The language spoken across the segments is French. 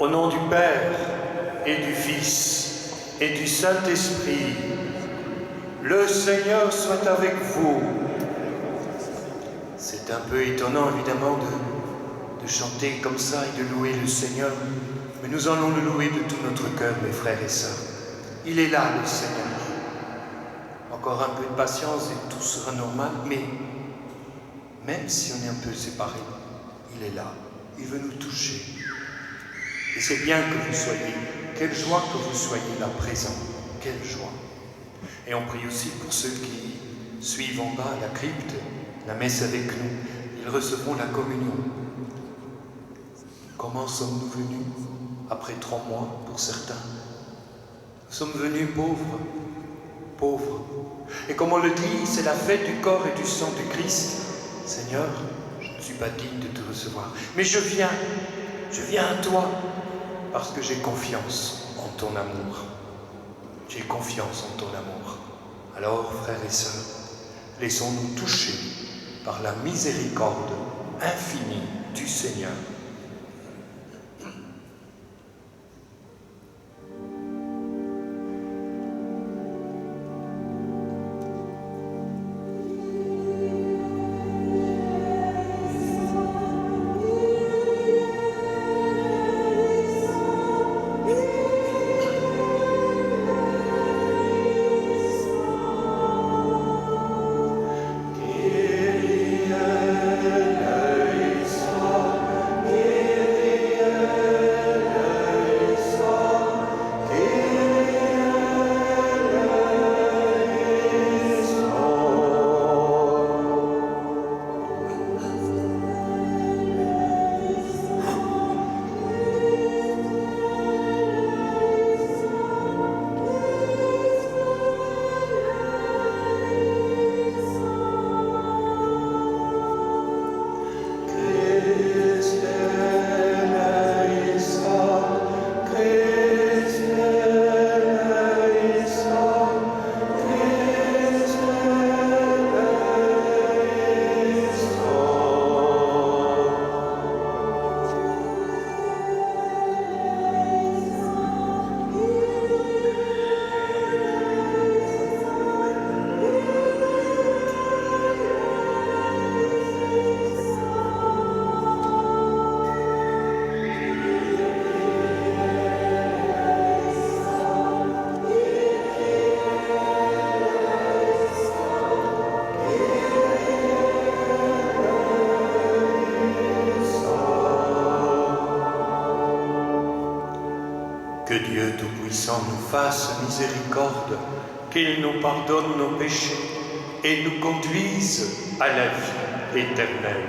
Au nom du Père et du Fils et du Saint-Esprit, le Seigneur soit avec vous. C'est un peu étonnant, évidemment, de chanter comme ça et de louer le Seigneur, mais nous allons le louer de tout notre cœur, mes frères et sœurs. Il est là, le Seigneur. Encore un peu de patience et tout sera normal, mais même si on est un peu séparés, il est là. Il veut nous toucher. Et c'est bien que vous soyez, quelle joie que vous soyez là présents, quelle joie. Et on prie aussi pour ceux qui suivent en bas la crypte, la messe avec nous, ils recevront la communion. Comment sommes-nous venus après 3 mois pour certains? Nous sommes venus pauvres, pauvres. Et comme on le dit, c'est la fête du corps et du sang de Christ. Seigneur, je ne suis pas digne de te recevoir, mais je viens à toi, parce que j'ai confiance en ton amour. J'ai confiance en ton amour. Alors, frères et sœurs, laissons-nous toucher par la miséricorde infinie du Seigneur. Kyrie eleison, Que Dieu Tout-Puissant nous fasse miséricorde, qu'il nous pardonne nos péchés et nous conduise à la vie éternelle.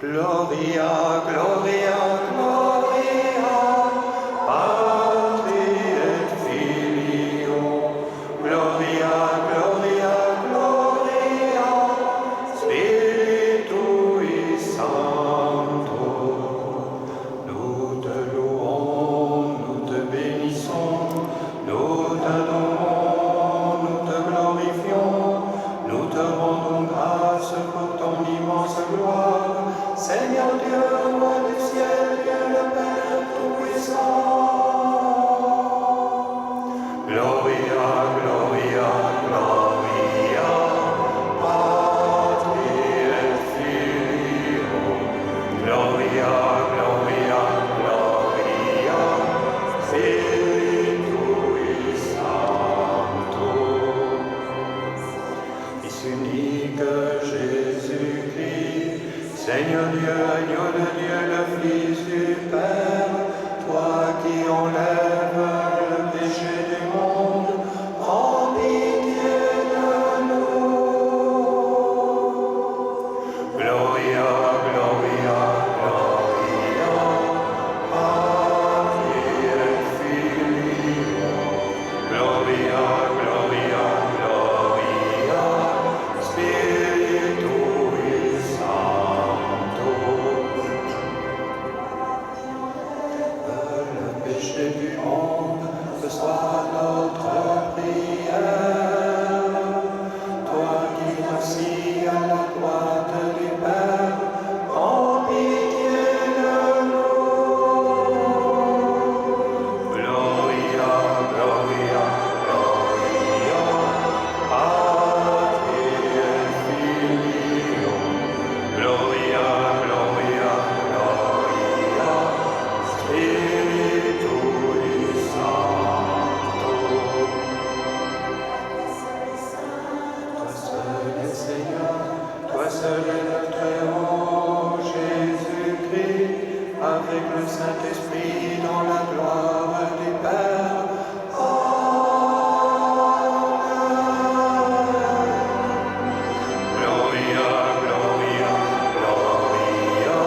Gloria, Gloria, Gloria, Patri et Filio, Gloria, Gloria, Gloria, Spiritui Sancto. Nous te louons, nous te bénissons, nous t'adorons, nous te glorifions, nous te rendons grâce pour ton immense gloire. Seigneur Dieu, roi du ciel, Dieu le Père Tout-Puissant. Gloria, Gloria, Gloria, Patri et Filio. Gloria, Gloria, Gloria, Spiritui Sancto. Fils unique Jésus-Christ, Seigneur Dieu, agneau de Dieu, le Fils du Père, toi qui enlèves le péché du monde, prends pitié de nous. Gloria, Gloria, Gloria, Patri et Filio. Gloria, Gloria, Gloria, Spiritui Sancto. Le péché du monde, ce soit notre prière. Toi qui t'assis à la droite du Père, prends pitié de nous. Gloria, Gloria, Gloria, Patri et Filio. Gloria, Gloria, Gloria, Spiritui Sancto. Toi seul est Seigneur, toi seul est notre héros, Jésus-Christ, avec le Saint-Esprit dans la gloire du Père. Gloria, Gloria, Gloria,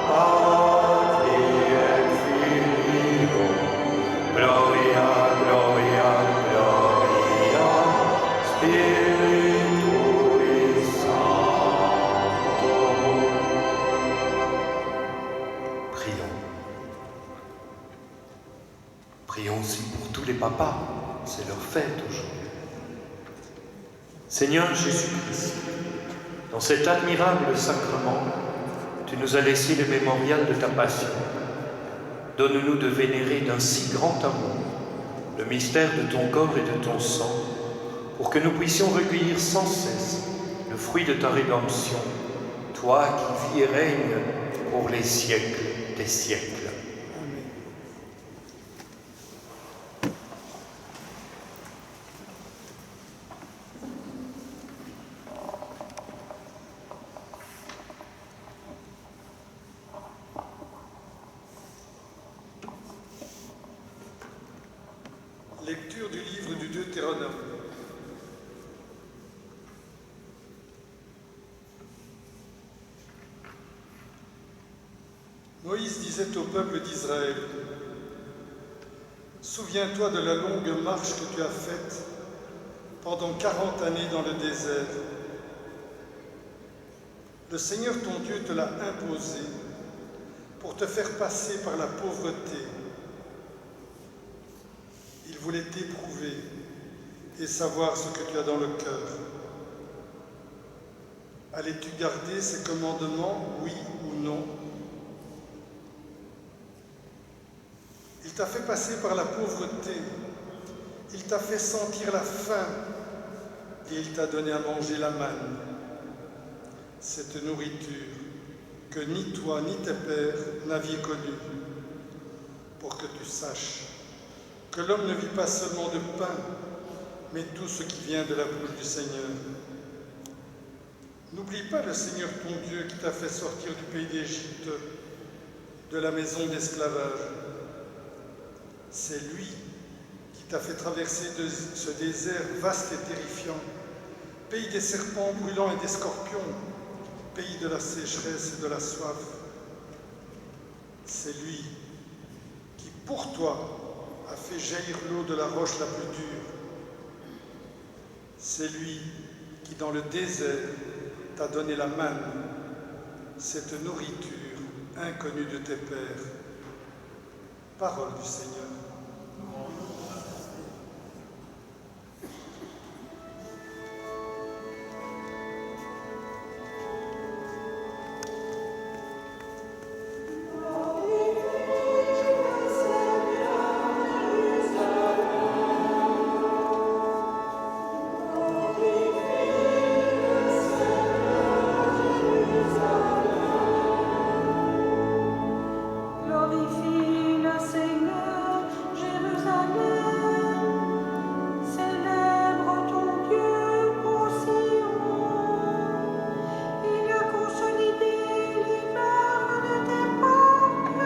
Patri et Filio. Gloria, Gloria, Gloria, Spiritui Sancto. Prions. Prions aussi pour tous les papas, c'est leur fête aujourd'hui. Seigneur Jésus-Christ, dans cet admirable sacrement, tu nous as laissé le mémorial de ta passion. Donne-nous de vénérer d'un si grand amour le mystère de ton corps et de ton sang, pour que nous puissions recueillir sans cesse le fruit de ta rédemption, toi qui vis et règnes pour les siècles des siècles. Lecture du livre du Deutéronome. Moïse disait au peuple d'Israël, « Souviens-toi de la longue marche que tu as faite pendant 40 années dans le désert. Le Seigneur ton Dieu te l'a imposé pour te faire passer par la pauvreté. Il voulait t'éprouver et savoir ce que tu as dans le cœur. Allais-tu garder ses commandements, oui ou non? Il t'a fait passer par la pauvreté, il t'a fait sentir la faim, et il t'a donné à manger la manne, cette nourriture que ni toi ni tes pères n'aviez connue, pour que tu saches que l'homme ne vit pas seulement de pain, mais tout ce qui vient de la bouche du Seigneur. N'oublie pas le Seigneur ton Dieu qui t'a fait sortir du pays d'Égypte, de la maison d'esclavage. C'est lui qui t'a fait traverser ce désert vaste et terrifiant, pays des serpents brûlants et des scorpions, pays de la sécheresse et de la soif. C'est lui qui, pour toi, a fait jaillir l'eau de la roche la plus dure. C'est lui qui, dans le désert, t'a donné la manne, cette nourriture inconnue de tes pères. Parole du Seigneur. Glorifie le Seigneur, Jérusalem, célèbre ton Dieu au Sion. Il a consolidé les barres de tes portes,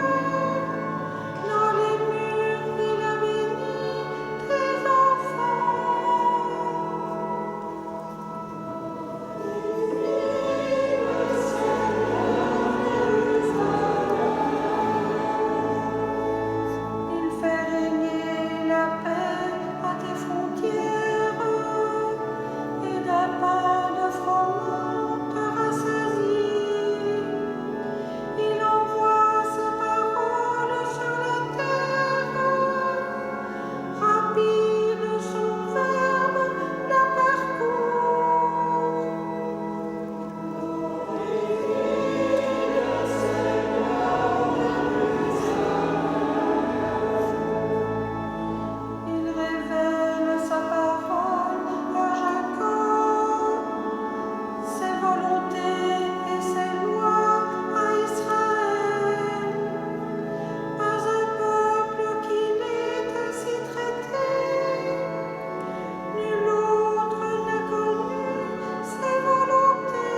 dans les murs il a béni tes enfants. Il fait régner la paix à tes frontières, et d'un pain de froment te rassasie. Il envoie sa parole sur la terre, rapide son verbe la parcourt. Il révèle sa parole à Jacob, ses volontés et ses lois à Israël. Pas un peuple qui l'ait ainsi traité, nul autre n'a connu ses volontés.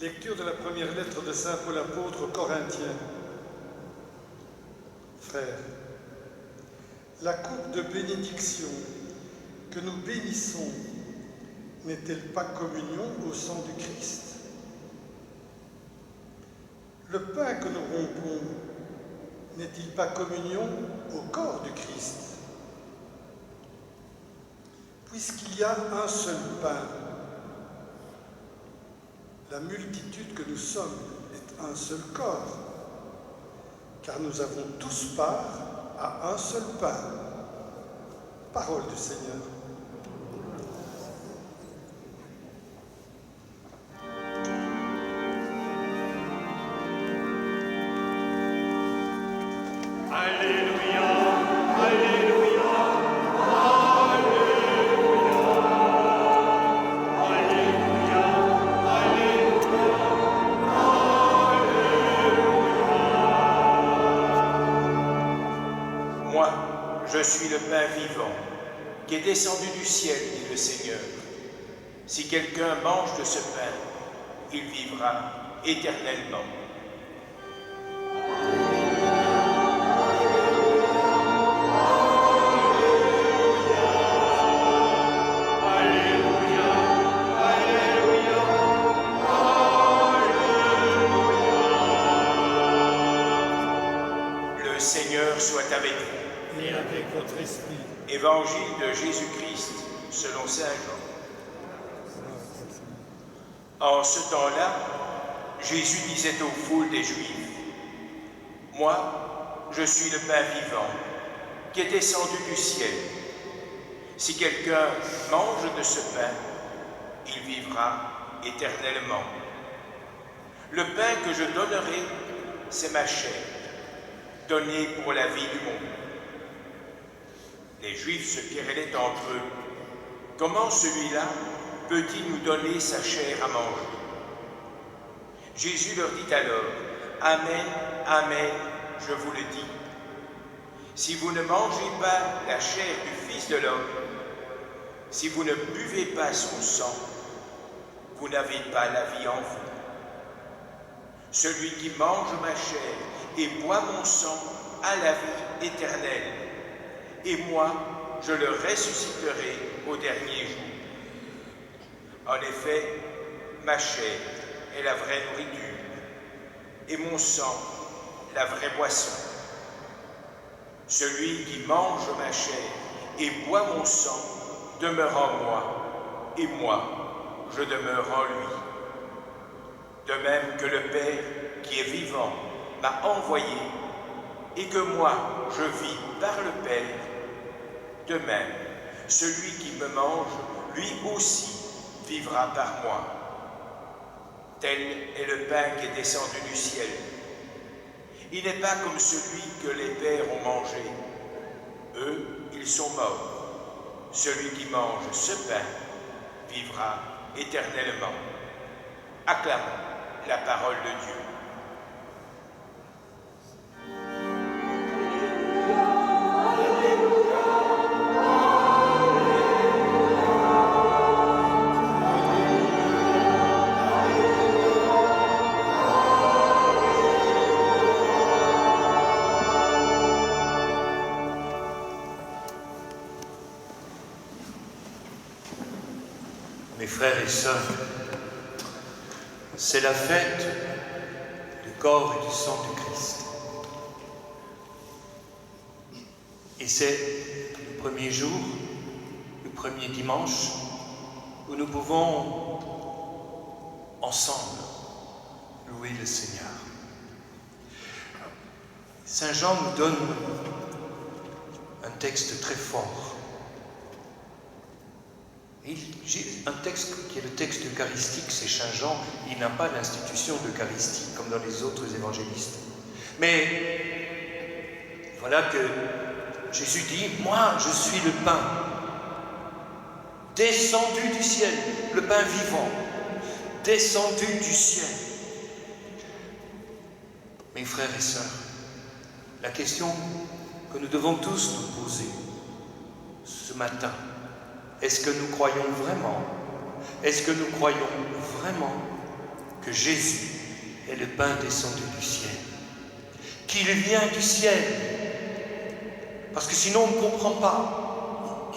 Lecture de la première lettre de Saint Paul apôtre aux Corinthiens. Frères, la coupe de bénédiction que nous bénissons n'est-elle pas communion au sang du Christ? Le pain que nous rompons n'est-il pas communion au corps du Christ? Puisqu'il y a un seul pain, la multitude que nous sommes est un seul corps, car nous avons tous part à un seul pain. Parole du Seigneur. Alléluia, Alléluia, Alléluia, Alléluia, Alléluia. Moi, je suis le pain vivant, qui est descendu du ciel, dit le Seigneur. Si quelqu'un mange de ce pain, il vivra éternellement. Le Seigneur soit avec vous. Et avec votre esprit. Évangile de Jésus-Christ selon saint Jean. En ce temps-là, Jésus disait aux foules des Juifs, « Moi, je suis le pain vivant, qui est descendu du ciel. Si quelqu'un mange de ce pain, il vivra éternellement. Le pain que je donnerai, c'est ma chair, donnée pour la vie du monde. » Les Juifs se querellaient entre eux. Comment celui-là peut-il nous donner sa chair à manger? Jésus leur dit alors, « Amen, amen, je vous le dis. Si vous ne mangez pas la chair du Fils de l'homme, si vous ne buvez pas son sang, vous n'avez pas la vie en vous. Celui qui mange ma chair et boit mon sang a la vie éternelle, et moi, je le ressusciterai au dernier jour. En effet, ma chair est la vraie nourriture, et mon sang, la vraie boisson. Celui qui mange ma chair et boit mon sang demeure en moi, et moi, je demeure en lui. De même que le Père, qui est vivant, m'a envoyé, et que moi, je vis par le Père, de même, celui qui me mange, lui aussi, vivra par moi. Tel est le pain qui est descendu du ciel. Il n'est pas comme celui que les pères ont mangé. Eux, ils sont morts. Celui qui mange ce pain vivra éternellement. Acclamons la parole de Dieu. Mes frères et sœurs, c'est la fête du corps et du sang du Christ. Et c'est le premier jour, le premier dimanche, où nous pouvons ensemble louer le Seigneur. Saint Jean nous donne un texte très fort. Un texte qui est le texte eucharistique, c'est Saint Jean, il n'a pas l'institution d'Eucharistie comme dans les autres évangélistes. Mais voilà que Jésus dit, moi je suis le pain descendu du ciel, le pain vivant, descendu du ciel. Mes frères et sœurs, la question que nous devons tous nous poser ce matin, est-ce que nous croyons vraiment, que Jésus est le pain descendu du ciel, qu'il vient du ciel? Parce que sinon on ne comprend pas.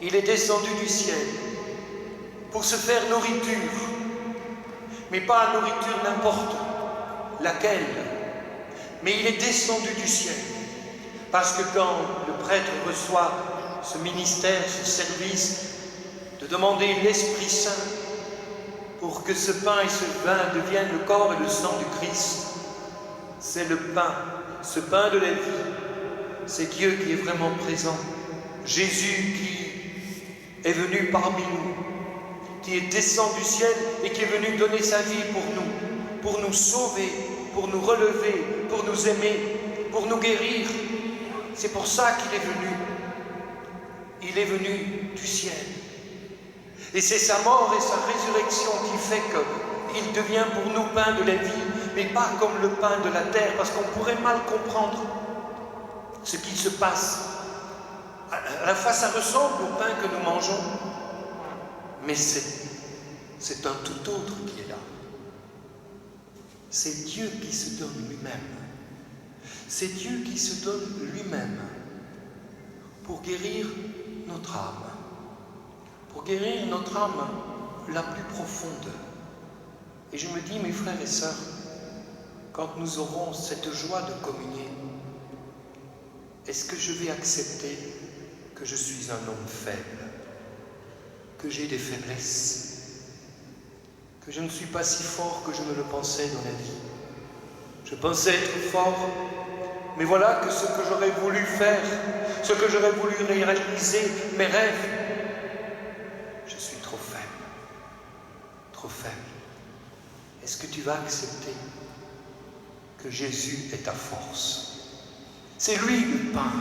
Il est descendu du ciel pour se faire nourriture, mais pas nourriture n'importe laquelle, mais il est descendu du ciel. Parce que quand le prêtre reçoit ce ministère, ce service, de demander l'Esprit Saint pour que ce pain et ce vin deviennent le corps et le sang du Christ, c'est le pain, ce pain de la vie, c'est Dieu qui est vraiment présent, Jésus qui est venu parmi nous, qui est descendu du ciel et qui est venu donner sa vie pour nous sauver, pour nous relever, pour nous aimer, pour nous guérir. C'est pour ça qu'il est venu. Il est venu du ciel. Et c'est sa mort et sa résurrection qui fait qu'il devient pour nous pain de la vie, mais pas comme le pain de la terre, parce qu'on pourrait mal comprendre ce qui se passe. À la fois, ça ressemble au pain que nous mangeons, mais c'est un tout autre qui est là. C'est Dieu qui se donne lui-même. C'est Dieu qui se donne lui-même pour guérir notre âme, la plus profonde. Et je me dis, mes frères et sœurs, quand nous aurons cette joie de communier, est-ce que je vais accepter que je suis un homme faible, que j'ai des faiblesses? que je ne suis pas si fort que je me le pensais dans la vie. Je pensais être fort, mais voilà que ce que j'aurais voulu faire, ce que j'aurais voulu réaliser, mes rêves, je suis trop faible, trop faible. Est-ce que tu vas accepter que Jésus est ta force? C'est lui le pain,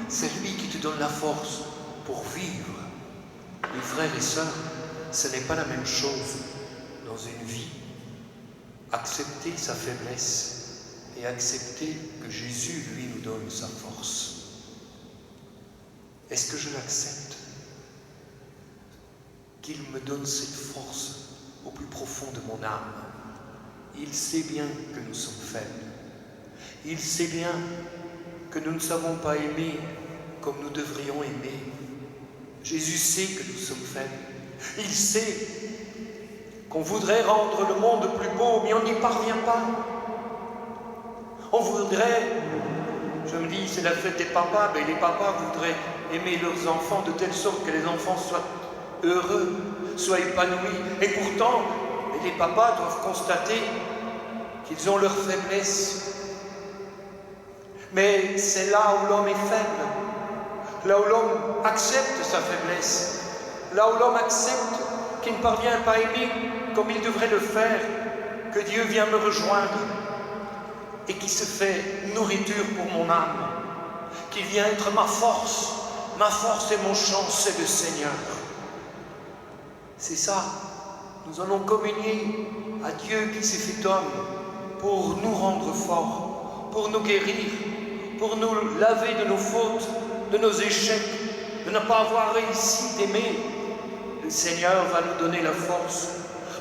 c'est lui qui te donne la force pour vivre. Mes frères et sœurs, ce n'est pas la même chose dans une vie. Accepter sa faiblesse et accepter que Jésus, lui, nous donne sa force. Est-ce que je l'accepte? Qu'il me donne cette force au plus profond de mon âme. Il sait bien que nous sommes faibles. Il sait bien que nous ne savons pas aimer comme nous devrions aimer. Jésus sait que nous sommes faibles. Il sait qu'on voudrait rendre le monde plus beau, mais on n'y parvient pas. On voudrait, je me dis, c'est la fête des papas, mais les papas voudraient aimer leurs enfants de telle sorte que les enfants soient heureux, soient épanouis. Et pourtant, les papas doivent constater qu'ils ont leurs faiblesses. Mais c'est là où l'homme est faible, là où l'homme accepte sa faiblesse, là où l'homme accepte qu'il ne parvient pas à aimer comme il devrait le faire, que Dieu vient me rejoindre et qui se fait nourriture pour mon âme, qui vient être ma force et mon chant, c'est le Seigneur. C'est ça, nous allons communier à Dieu qui s'est fait homme pour nous rendre forts, pour nous guérir, pour nous laver de nos fautes, de nos échecs, de ne pas avoir réussi d'aimer. Le Seigneur va nous donner la force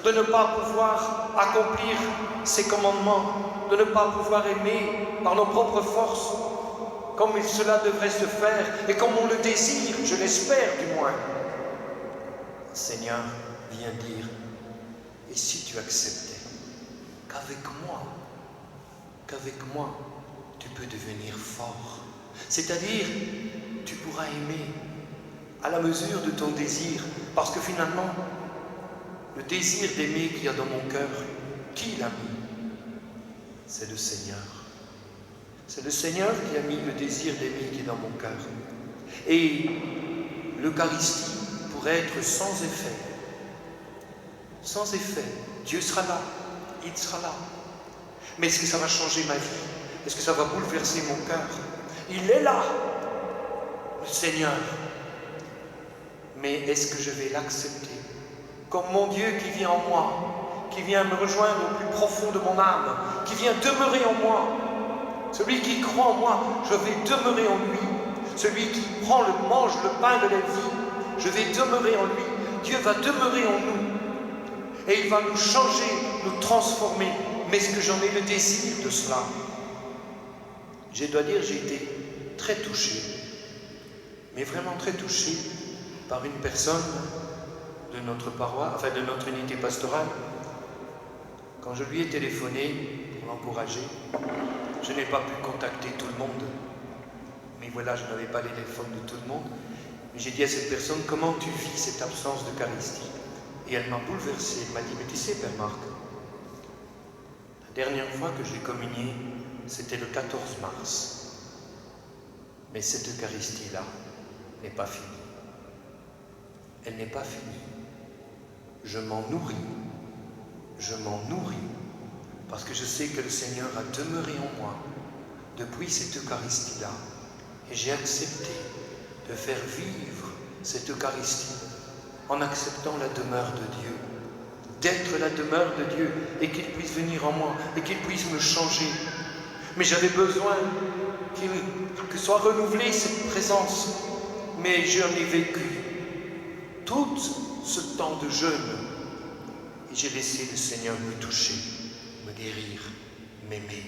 de ne pas pouvoir accomplir ses commandements, de ne pas pouvoir aimer par nos propres forces, comme cela devrait se faire et comme on le désire, je l'espère du moins. Le Seigneur vient dire, et si tu acceptais qu'avec moi, tu peux devenir fort, c'est-à-dire tu pourras aimer à la mesure de ton désir, parce que finalement, le désir d'aimer qu'il y a dans mon cœur, qui l'a mis? C'est le Seigneur. C'est le Seigneur qui a mis le désir d'aimer qui est dans mon cœur. Et l'Eucharistie pourrait être sans effet. Sans effet. Dieu sera là. Il sera là. Mais est-ce que ça va changer ma vie? Est-ce que ça va bouleverser mon cœur? Il est là, le Seigneur. Mais est-ce que je vais l'accepter comme mon Dieu qui vit en moi, qui vient me rejoindre au plus profond de mon âme, qui vient demeurer en moi? Celui qui croit en moi, je vais demeurer en lui. Celui qui mange le pain de la vie, je vais demeurer en lui. Dieu va demeurer en nous. Et il va nous changer, nous transformer. Mais est-ce que j'en ai le désir de cela? Je dois dire, j'ai été très touché, mais vraiment très touché par une personne de notre paroisse, enfin de notre unité pastorale. Quand je lui ai téléphoné pour l'encourager, je n'ai pas pu contacter tout le monde. Mais voilà, je n'avais pas les téléphones de tout le monde. Mais j'ai dit à cette personne, comment tu vis cette absence d'Eucharistie? Et elle m'a bouleversé. Elle m'a dit, mais tu sais, Père Marc, la dernière fois que j'ai communié, c'était le 14 mars. Mais cette Eucharistie-là n'est pas finie. Elle n'est pas finie. Je m'en nourris. Je m'en nourris. Parce que je sais que le Seigneur a demeuré en moi depuis cette Eucharistie-là. Et j'ai accepté de faire vivre cette Eucharistie en acceptant la demeure de Dieu. D'être la demeure de Dieu et qu'il puisse venir en moi et qu'il puisse me changer. Mais j'avais besoin que soit renouvelée cette présence. Mais j'en ai vécu tout ce temps de jeûne. Et j'ai laissé le Seigneur me toucher, me guérir, m'aimer.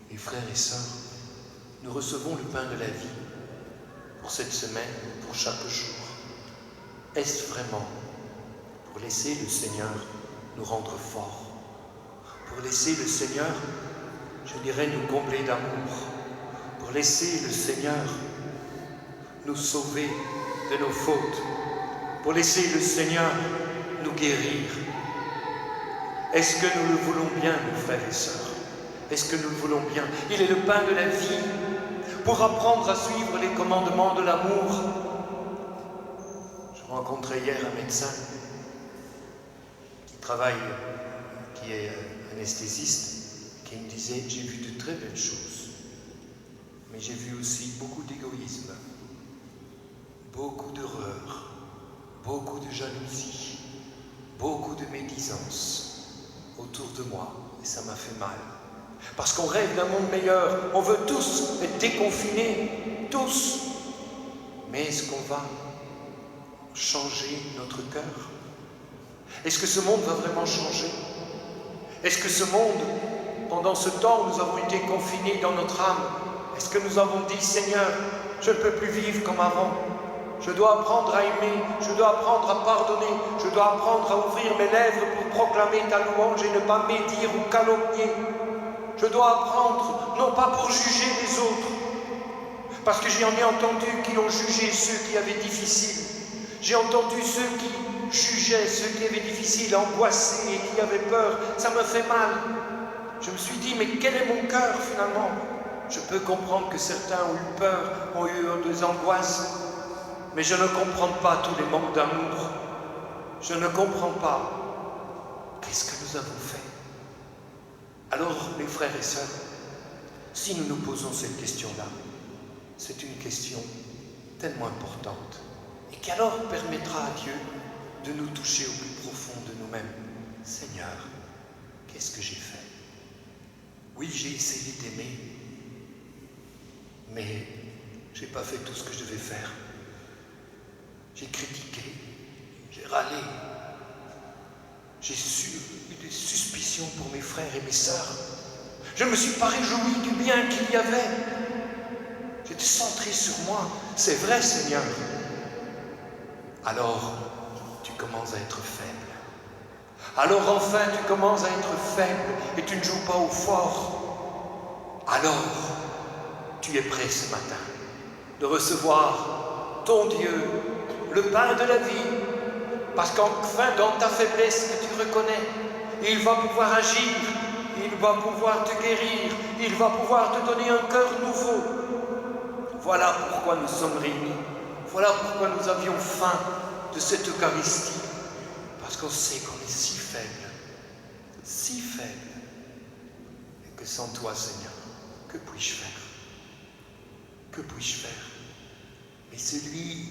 Mes frères et sœurs, nous recevons le pain de la vie pour cette semaine, pour chaque jour. Est-ce vraiment pour laisser le Seigneur nous rendre forts, pour laisser le Seigneur, je dirais, nous combler d'amour, pour laisser le Seigneur nous sauver de nos fautes, pour laisser le Seigneur nous guérir? Est-ce que nous le voulons bien, mes frères et sœurs? Est-ce que nous le voulons bien? Il est le pain de la vie pour apprendre à suivre les commandements de l'amour. Je rencontrais hier un médecin qui est anesthésiste, qui me disait « J'ai vu de très belles choses, mais j'ai vu aussi beaucoup d'égoïsme, beaucoup d'horreur, beaucoup de jalousie, beaucoup de médisance autour de moi, et ça m'a fait mal. Parce qu'on rêve d'un monde meilleur, on veut tous être déconfinés, tous. Mais est-ce qu'on va changer notre cœur? Est-ce que ce monde va vraiment changer? Est-ce que ce monde, pendant ce temps où nous avons été confinés dans notre âme, est-ce que nous avons dit, Seigneur, je ne peux plus vivre comme avant, je dois apprendre à aimer, je dois apprendre à pardonner, je dois apprendre à ouvrir mes lèvres pour proclamer ta louange et ne pas médire ou calomnier. Je dois apprendre, non pas pour juger les autres, parce que j'en ai entendu qui ont jugé ceux qui avaient difficile. J'ai entendu ceux qui jugeaient ceux qui avaient difficile, angoissés et qui avaient peur. Ça me fait mal. Je me suis dit, mais quel est mon cœur finalement? Je peux comprendre que certains ont eu peur, ont eu des angoisses, mais je ne comprends pas tous les manques d'amour. Je ne comprends pas. Qu'est-ce que nous avons fait? Alors, mes frères et sœurs, si nous nous posons cette question-là, c'est une question tellement importante et qui alors permettra à Dieu de nous toucher au plus profond de nous-mêmes. Seigneur, qu'est-ce que j'ai fait? Oui, j'ai essayé d'aimer, mais je n'ai pas fait tout ce que je devais faire. J'ai critiqué, j'ai râlé, j'ai eu des suspicions pour mes frères et mes sœurs. Je ne me suis pas réjoui du bien qu'il y avait. J'étais centré sur moi. C'est vrai, Seigneur. Alors, tu commences à être faible. Alors enfin, tu commences à être faible et tu ne joues pas au fort. Alors, tu es prêt ce matin de recevoir ton Dieu, le pain de la vie, parce qu'enfin, dans ta faiblesse que tu reconnais, il va pouvoir agir, il va pouvoir te guérir, il va pouvoir te donner un cœur nouveau. Voilà pourquoi nous sommes réunis. Voilà pourquoi nous avions faim de cette Eucharistie. Parce qu'on sait qu'on est si faible, et que sans toi, Seigneur, que puis-je faire? Que puis-je faire? Mais celui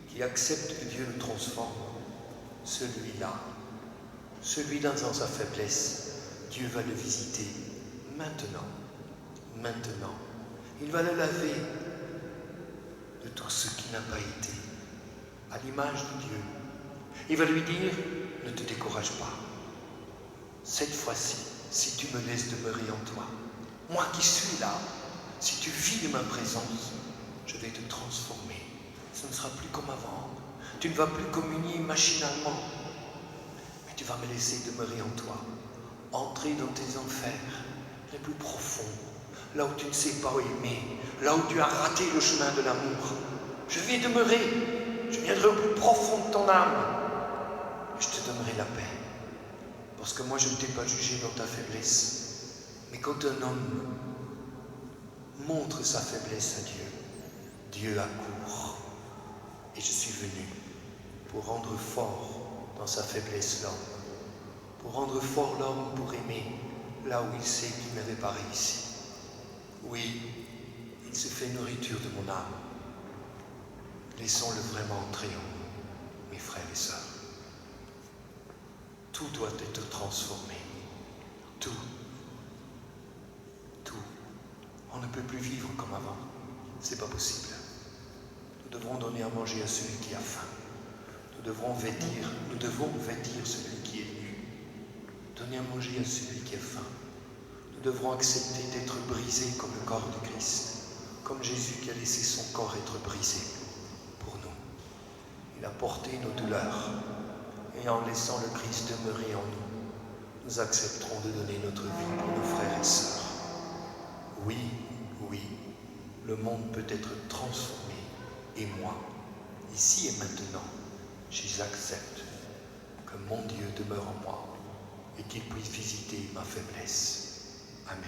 qui accepte que Dieu le transforme, celui-là, dans sa faiblesse, Dieu va le visiter maintenant. Il va le laver de tout ce qui n'a pas été, à l'image de Dieu. Il va lui dire, ne te décourage pas. Cette fois-ci, si tu me laisses demeurer en toi, moi qui suis là, si tu vis de ma présence, je vais te transformer. Ce ne sera plus comme avant. Tu ne vas plus communier machinalement, mais tu vas me laisser demeurer en toi, entrer dans tes enfers les plus profonds, là où tu ne sais pas aimer, là où tu as raté le chemin de l'amour. Je vais demeurer, je viendrai au plus profond de ton âme, et je te donnerai la paix. Parce que moi, je ne t'ai pas jugé dans ta faiblesse, mais quand un homme montre sa faiblesse à Dieu, Dieu accourt. Et je suis venu pour rendre fort dans sa faiblesse l'homme, pour rendre fort l'homme pour aimer là où il sait qu'il n'avait pas réussi. Oui, il se fait nourriture de mon âme. Laissons-le vraiment entrer en nous, mes frères et sœurs. Tout doit être transformé. Tout. On ne peut plus vivre comme avant. C'est pas possible. Nous devrons donner à manger à celui qui a faim. Nous devons vêtir celui qui est nu. Donner à manger à celui qui a faim. Nous devrons accepter d'être brisés comme le corps de Christ, comme Jésus qui a laissé son corps être brisé pour nous. Il a porté nos douleurs, et en laissant le Christ demeurer en nous, nous accepterons de donner notre vie pour nos frères et sœurs. Oui, le monde peut être transformé, et moi, ici et maintenant, j'accepte que mon Dieu demeure en moi et qu'il puisse visiter ma faiblesse. Amen.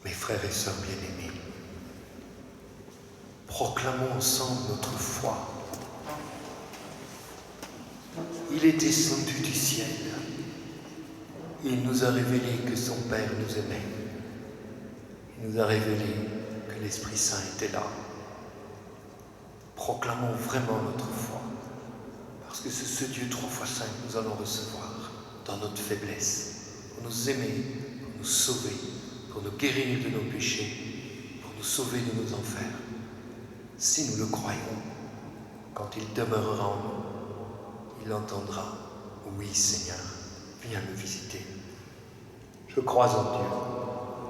Mes frères et sœurs bien-aimés, proclamons ensemble notre foi. Il est descendu du ciel. Il nous a révélé que son Père nous aimait. Il nous a révélé que l'Esprit Saint était là. Proclamons vraiment notre foi, parce que c'est ce Dieu 3 fois 5 que nous allons recevoir dans notre faiblesse, pour nous aimer, pour nous sauver, pour nous guérir de nos péchés, pour nous sauver de nos enfers. Si nous le croyons, quand il demeurera en nous, il entendra « Oui Seigneur, viens me visiter ». Je crois en Dieu,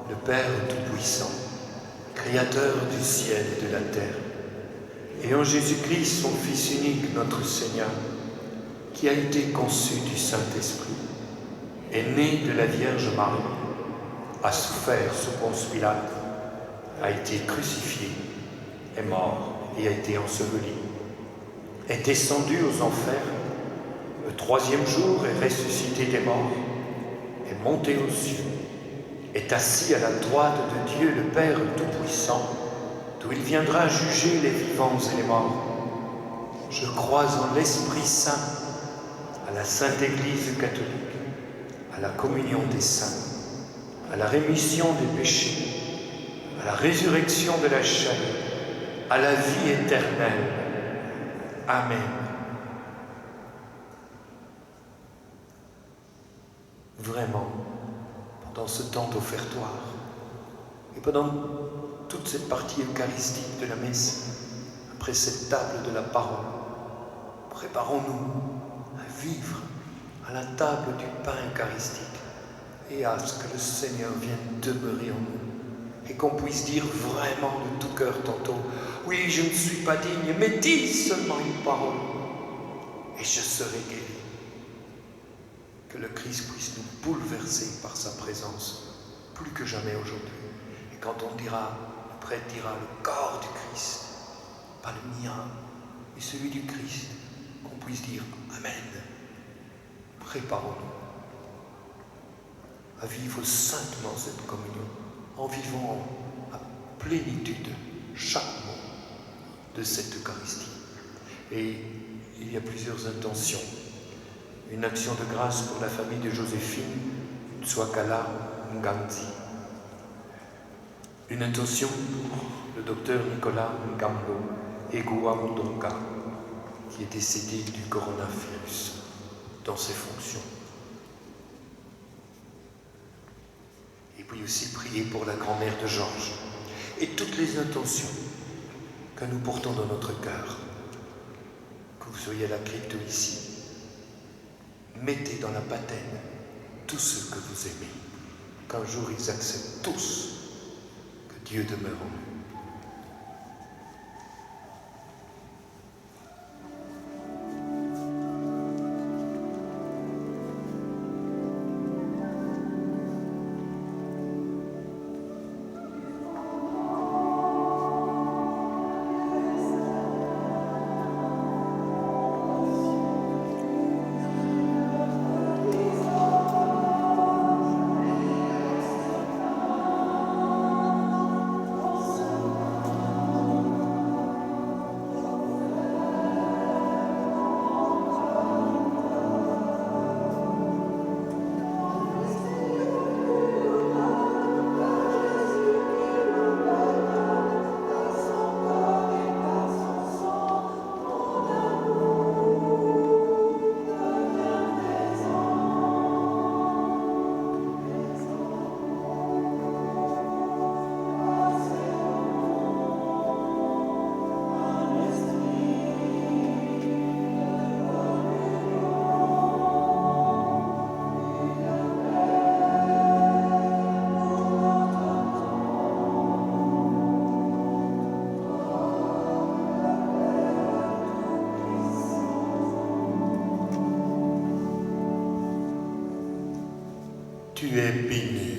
le Père Tout-Puissant, Créateur du ciel et de la terre, et en Jésus-Christ, son Fils unique, notre Seigneur, qui a été conçu du Saint-Esprit, est né de la Vierge Marie, a souffert sous Ponce Pilate, a été crucifié, est mort et a été enseveli, est descendu aux enfers, le 3e jour est ressuscité des morts, est monté aux cieux, est assis à la droite de Dieu le Père Tout-Puissant, d'où il viendra juger les vivants et les morts. Je crois en l'Esprit Saint, à la Sainte Église catholique, à la communion des saints, à la rémission des péchés, à la résurrection de la chair, à la vie éternelle. Amen. Vraiment, pendant ce temps d'offertoire, et pendant toute cette partie eucharistique de la messe, après cette table de la parole, préparons-nous à vivre à la table du pain eucharistique et à ce que le Seigneur vienne demeurer en nous et qu'on puisse dire vraiment de tout cœur tantôt « Oui, je ne suis pas digne, mais dis seulement une parole et je serai guéri. » Que le Christ puisse nous bouleverser par sa présence plus que jamais aujourd'hui. Et quand on dira, le prêtre dira le corps du Christ, pas le mien, mais celui du Christ, qu'on puisse dire Amen. Préparons-nous à vivre saintement cette communion, en vivant à plénitude chaque mot de cette Eucharistie. Et il y a plusieurs intentions. Une action de grâce pour la famille de Joséphine Tswakala Nganzi. Une intention pour le docteur Nicolas Ngambo Egua Mondonga, qui est décédé du coronavirus dans ses fonctions. Et puis aussi prier pour la grand-mère de Georges et toutes les intentions que nous portons dans notre cœur. Que vous soyez à la crypte ici, mettez dans la patène tous ceux que vous aimez, qu'un jour ils acceptent tous que Dieu demeure en eux. Tu es béni,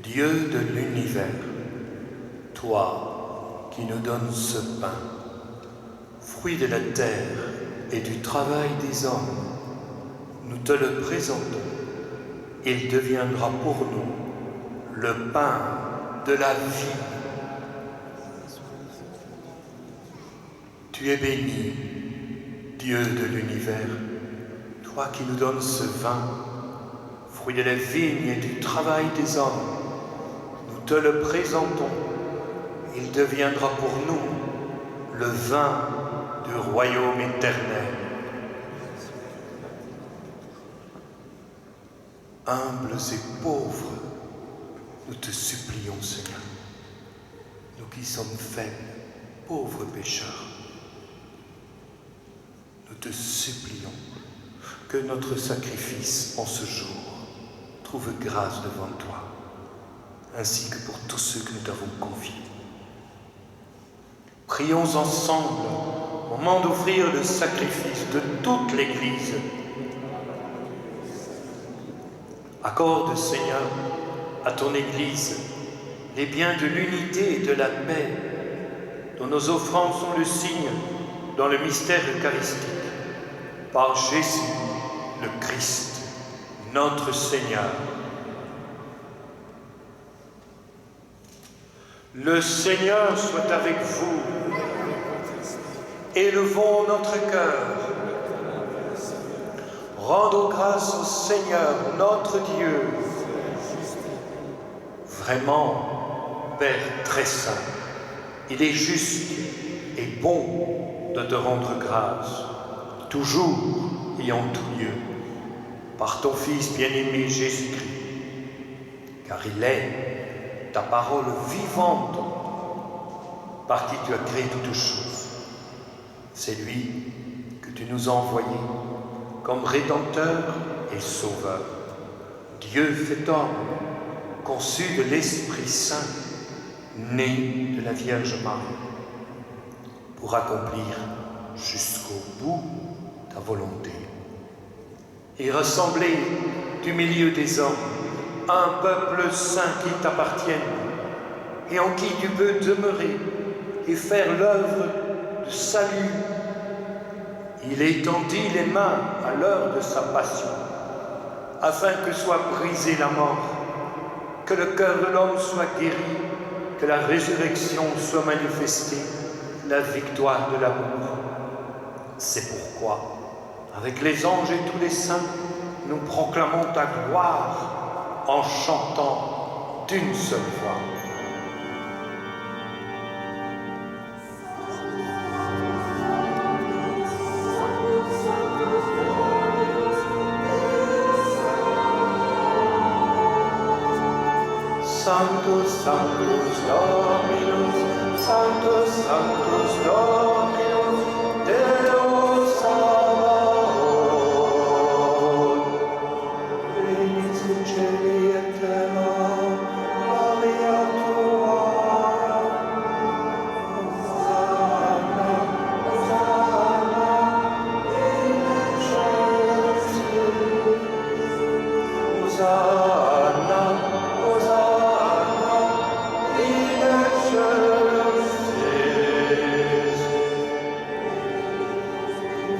Dieu de l'univers, toi qui nous donnes ce pain, fruit de la terre et du travail des hommes. Nous te le présentons. Il deviendra pour nous le pain de la vie. Tu es béni, Dieu de l'univers, toi qui nous donnes ce vin, fruit de la vigne et du travail des hommes. Nous te le présentons. Il deviendra pour nous le vin du royaume éternel. Humbles et pauvres, nous te supplions, Seigneur, nous qui sommes faibles, pauvres pécheurs, nous te supplions que notre sacrifice en ce jour trouve grâce devant toi, ainsi que pour tous ceux que nous t'avons confiés. Prions ensemble au moment d'offrir le sacrifice de toute l'Église. Accorde, Seigneur, à ton Église les biens de l'unité et de la paix, dont nos offrandes sont le signe dans le mystère eucharistique, par Jésus le Christ, notre Seigneur. Le Seigneur soit avec vous. Élevons notre cœur. Rendons grâce au Seigneur, notre Dieu. Vraiment, Père très saint, il est juste et bon de te rendre grâce, toujours et en tout lieu, par ton Fils bien-aimé Jésus-Christ, car il est ta parole vivante, par qui tu as créé toutes choses. C'est lui que tu nous as envoyé comme Rédempteur et Sauveur, Dieu fait homme, conçu de l'Esprit Saint, né de la Vierge Marie, pour accomplir jusqu'au bout ta volonté, et rassembler du milieu des hommes un peuple saint qui t'appartienne, et en qui tu peux demeurer et faire l'œuvre de salut. Il étendit les mains à l'heure de sa passion, afin que soit brisée la mort, que le cœur de l'homme soit guéri, que la résurrection soit manifestée, la victoire de l'amour. C'est pourquoi, avec les anges et tous les saints, nous proclamons ta gloire en chantant d'une seule voix. Sanctus, Sanctus Dominus, Sanctus, Sanctus Dominus, Deus Sabaoth. Venit in celi et terra, gloria tua. Hosanna, Hosanna, in excelsis. Hosanna, Hosanna, in excelsis.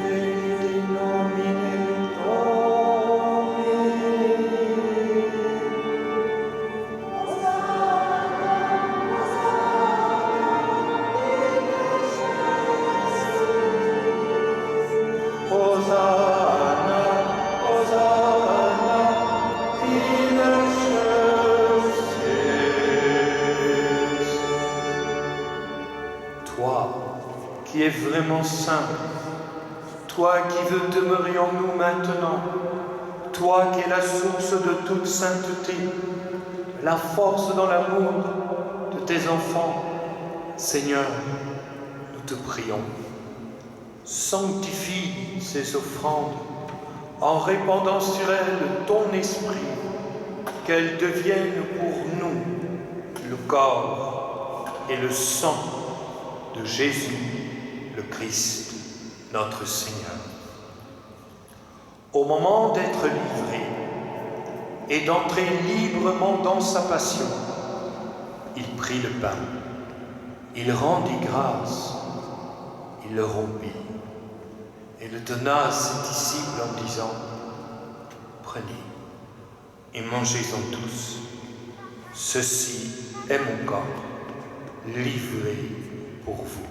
Venit in nomine Domini. Hosanna, Hosanna, in excelsis. Toi qui es vraiment saint, toi qui veux demeurer en nous maintenant, toi qui es la source de toute sainteté, la force dans l'amour de tes enfants, Seigneur, nous te prions. Sanctifie ces offrandes en répandant sur elles ton esprit, qu'elles deviennent pour nous le corps et le sang de Jésus le Christ, notre Seigneur. Au moment d'être livré, et d'entrer librement dans sa passion. Il prit le pain, il rendit grâce, il le rompit et le donna à ses disciples en disant: prenez et mangez-en tous. Ceci est mon corps, livré pour vous.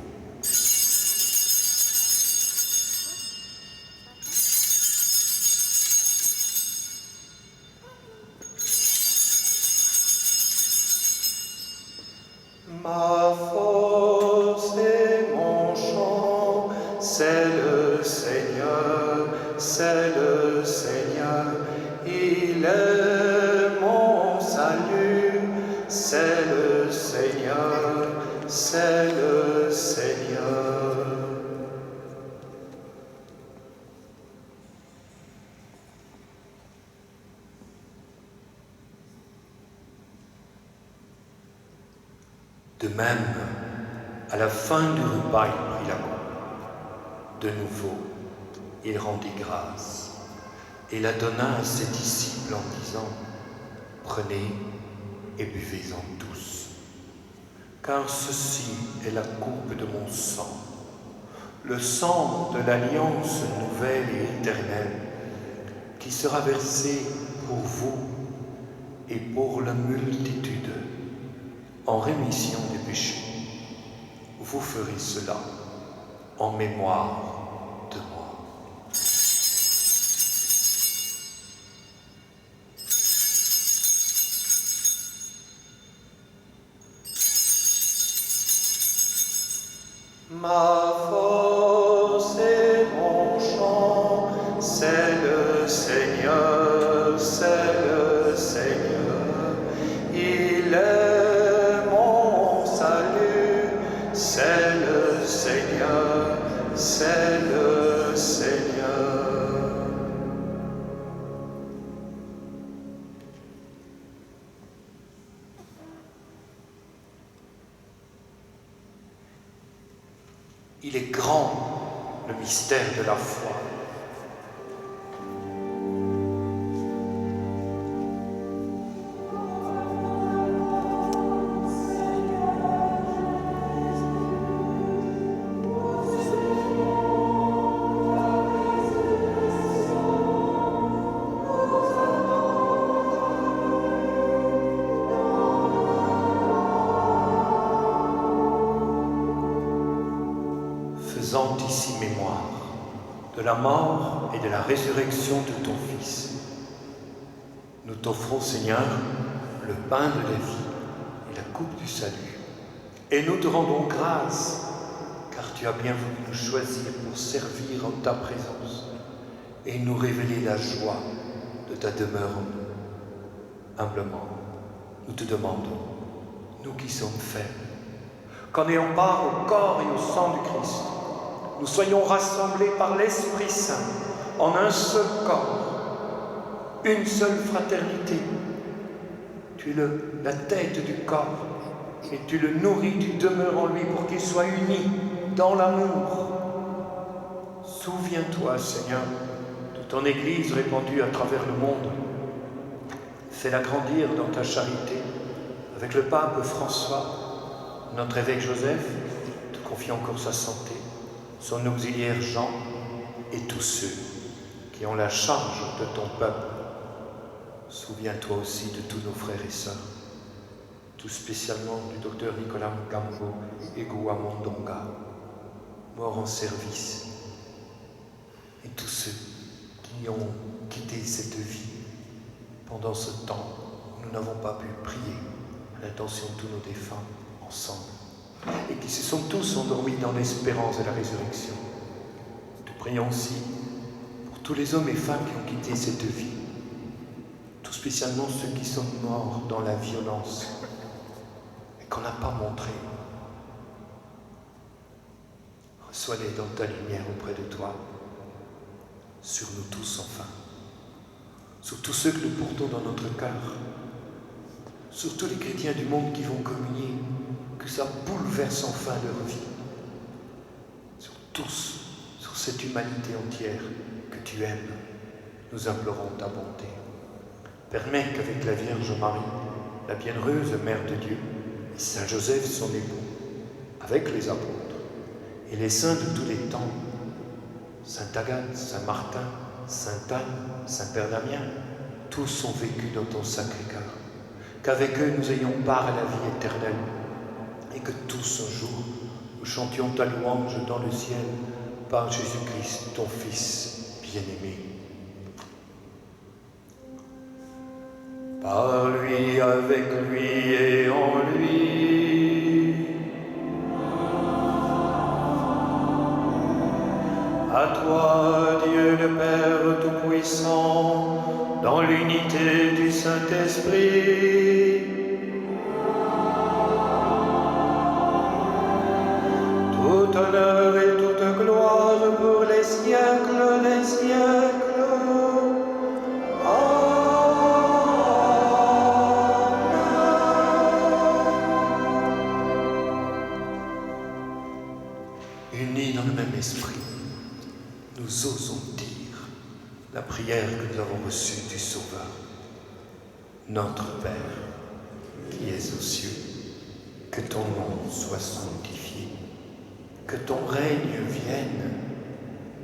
Ma force et mon chant, c'est le Seigneur, c'est le Seigneur. Il est mon salut, c'est le Seigneur, c'est le Seigneur. De même, à la fin du repas, il prit la coupe. De nouveau, il rendit grâce et la donna à ses disciples en disant: prenez et buvez-en tous, car ceci est la coupe de mon sang, le sang de l'alliance nouvelle et éternelle, qui sera versé pour vous et pour la multitude en rémission des péchés. Vous ferez cela en mémoire de moi. Ma force et mon chant, c'est le Seigneur, c'est le Seigneur. Il est mon salut, c'est le Seigneur, c'est le Seigneur. Il est grand, le mystère de la foi. Faisant ici mémoire de la mort et de la résurrection de ton Fils, nous t'offrons, Seigneur, le pain de la vie et la coupe du salut. Et nous te rendons grâce, car tu as bien voulu nous choisir pour servir en ta présence et nous révéler la joie de ta demeure en nous. Humblement, nous te demandons, nous qui sommes faibles, qu'en ayant part au corps et au sang du Christ, nous soyons rassemblés par l'Esprit Saint en un seul corps, une seule fraternité. Tu es la tête du corps et tu le nourris, tu demeures en lui pour qu'il soit uni dans l'amour. Souviens-toi, Seigneur, de ton Église répandue à travers le monde. Fais-la grandir dans ta charité avec le pape François, notre évêque Joseph, te confie encore sa santé, son auxiliaire Jean et tous ceux qui ont la charge de ton peuple. Souviens-toi aussi de tous nos frères et sœurs, tout spécialement du docteur Nicolas Mukambo et Goua Mondonga, morts en service, et tous ceux qui ont quitté cette vie pendant ce temps où nous n'avons pas pu prier à l'intention de tous nos défunts ensemble, et qui se sont tous endormis dans l'espérance de la résurrection. Te prions aussi pour tous les hommes et femmes qui ont quitté cette vie, tout spécialement ceux qui sont morts dans la violence et qu'on n'a pas montré. Reçois-les dans ta lumière auprès de toi, sur nous tous enfin, sur tous ceux que nous portons dans notre cœur, sur tous les chrétiens du monde qui vont communier, que ça bouleverse enfin leur vie, sur tous, sur cette humanité entière que tu aimes, nous implorons ta bonté. permets qu'avec la Vierge Marie, la bienheureuse Mère de Dieu, et Saint Joseph son époux, avec les apôtres et les saints de tous les temps, Saint Agathe, Saint Martin, Sainte Anne, Saint Père Damien, tous ont vécu dans ton Sacré-Cœur, qu'avec eux nous ayons part à la vie éternelle, et que tous un jour nous chantions ta louange dans le ciel par Jésus-Christ, ton Fils bien-aimé. Par lui, avec lui et en lui. À toi, Dieu le Père Tout-Puissant, dans l'unité du Saint-Esprit, tout honneur et toute gloire pour les siècles des siècles. Unis dans le même esprit, nous osons dire la prière que nous avons reçue du Sauveur. Notre Père, qui es aux cieux, que ton nom soit sanctifié, que ton règne vienne,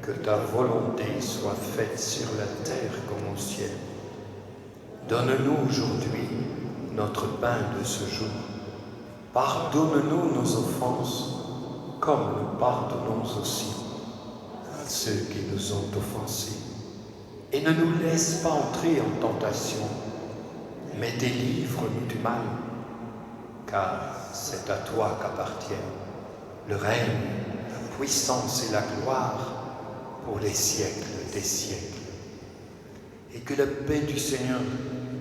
que ta volonté soit faite sur la terre comme au ciel. Donne-nous aujourd'hui notre pain de ce jour. Pardonne-nous nos offenses, comme nous pardonnons aussi à ceux qui nous ont offensés. Et ne nous laisse pas entrer en tentation, mais délivre-nous du mal, car c'est à toi qu'appartiennent le règne, la puissance et la gloire pour les siècles des siècles. Et que la paix du Seigneur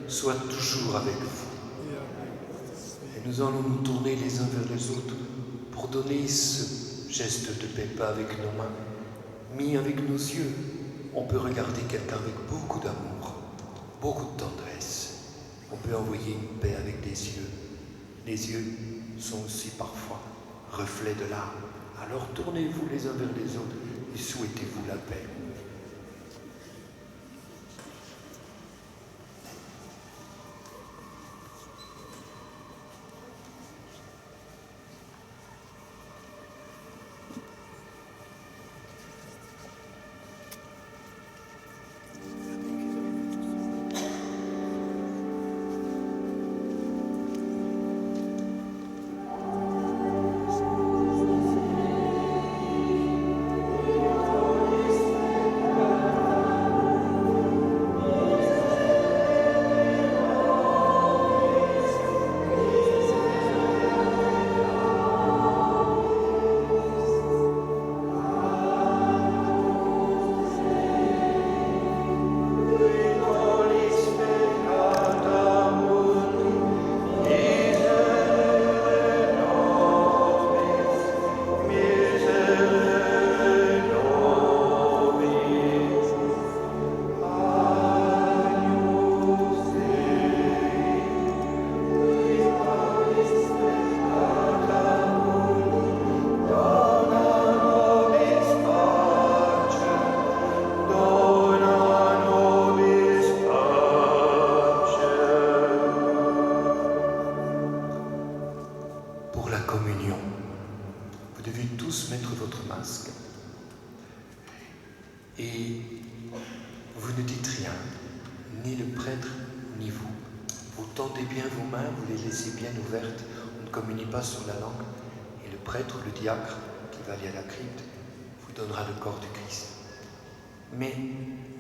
soit toujours avec vous. Et nous allons nous tourner les uns vers les autres pour donner ce geste de paix, pas avec nos mains, mais avec nos yeux. On peut regarder quelqu'un avec beaucoup d'amour, beaucoup de tendresse. On peut envoyer une paix avec des yeux. Les yeux sont aussi parfois reflets de l'âme. Alors tournez-vous les uns vers les autres et souhaitez-vous la paix. Et vous ne dites rien, ni le prêtre, ni vous. Vous tendez bien vos mains, vous les laissez bien ouvertes, on ne communie pas sur la langue, et le prêtre ou le diacre qui va aller à la crypte vous donnera le corps du Christ. Mais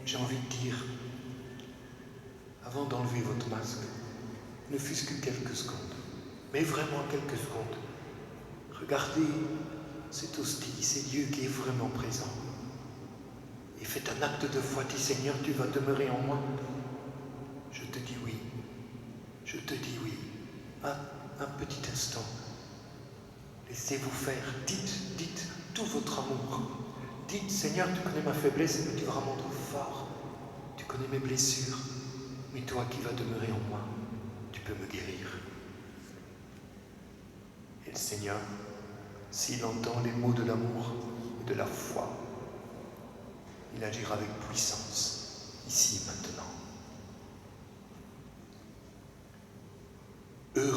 j'ai envie de dire, avant d'enlever votre masque, ne fût-ce que quelques secondes, mais vraiment quelques secondes, regardez cette hostie, c'est Dieu qui est vraiment présent. Et faites un acte de foi, dis Seigneur, tu vas demeurer en moi. Je te dis oui, je te dis oui. Un petit instant, laissez-vous faire, dites tout votre amour. Dites Seigneur, tu connais ma faiblesse, mais tu vas rendre fort. Tu connais mes blessures, mais toi qui vas demeurer en moi, tu peux me guérir. Et le Seigneur, s'il entend les mots de l'amour et de la foi, il agira avec puissance, ici, maintenant.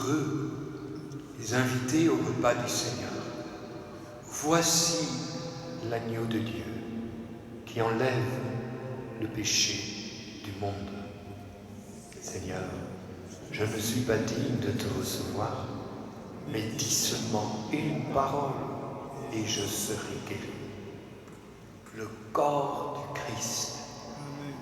Heureux les invités au repas du Seigneur. Voici l'agneau de Dieu qui enlève le péché du monde. Seigneur, je ne suis pas digne de te recevoir, mais dis seulement une parole et je serai guéri. Le corps du Christ. Amen.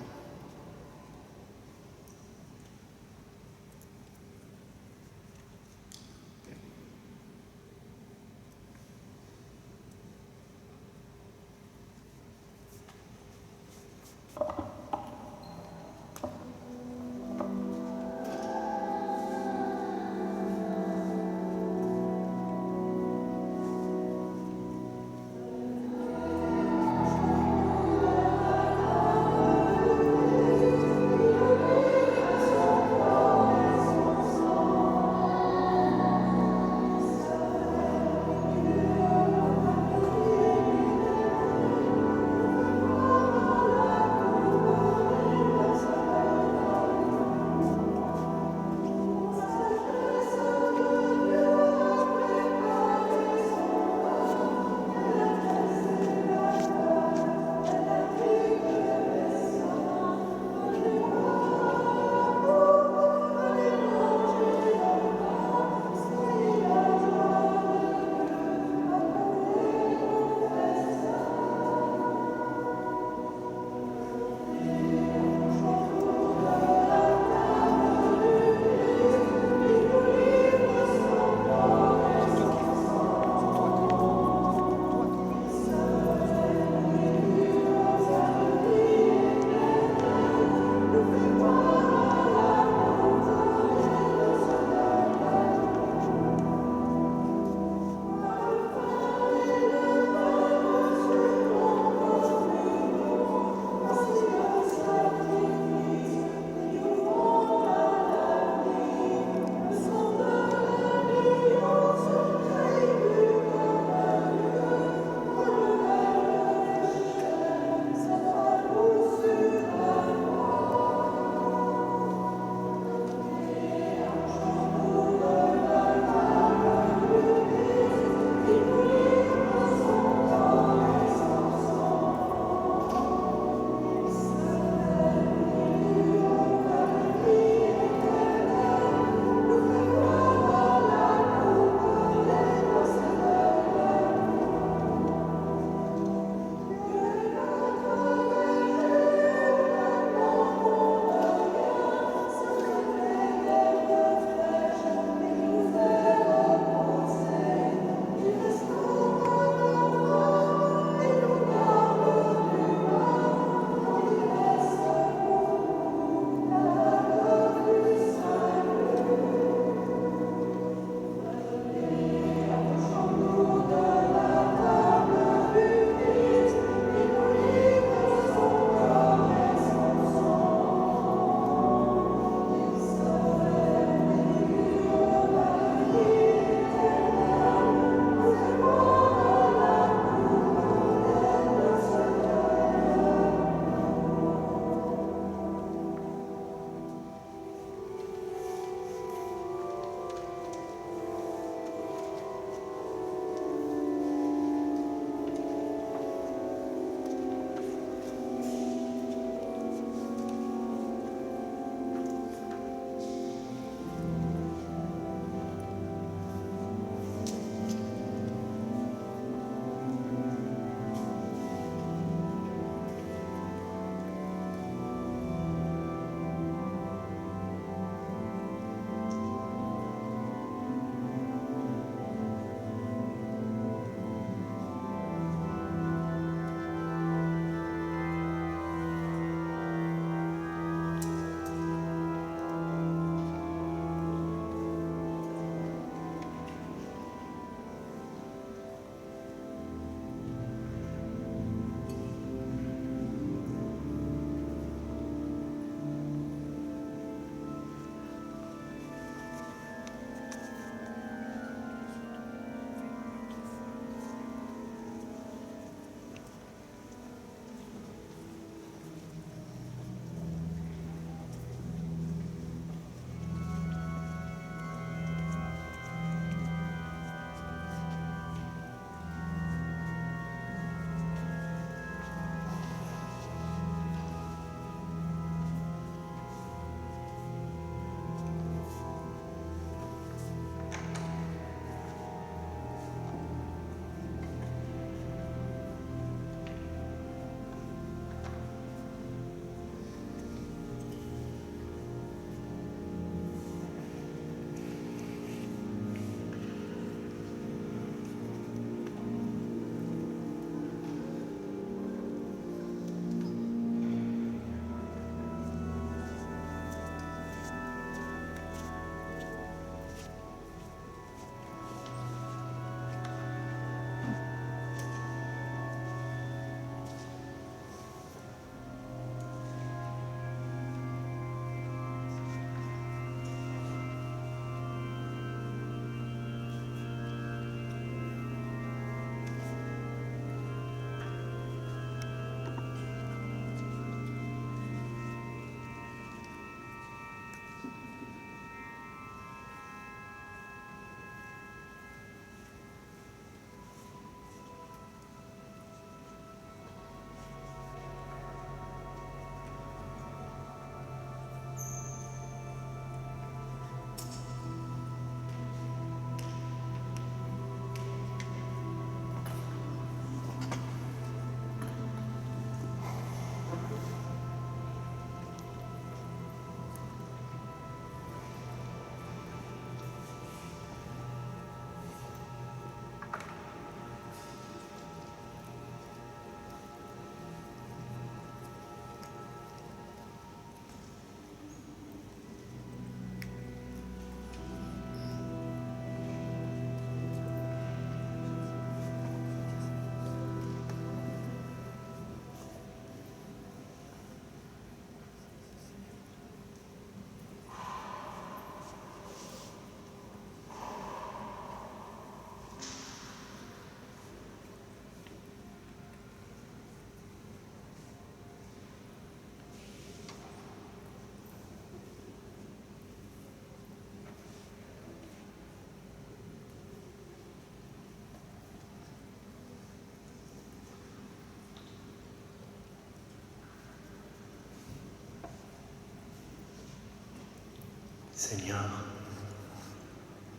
Seigneur,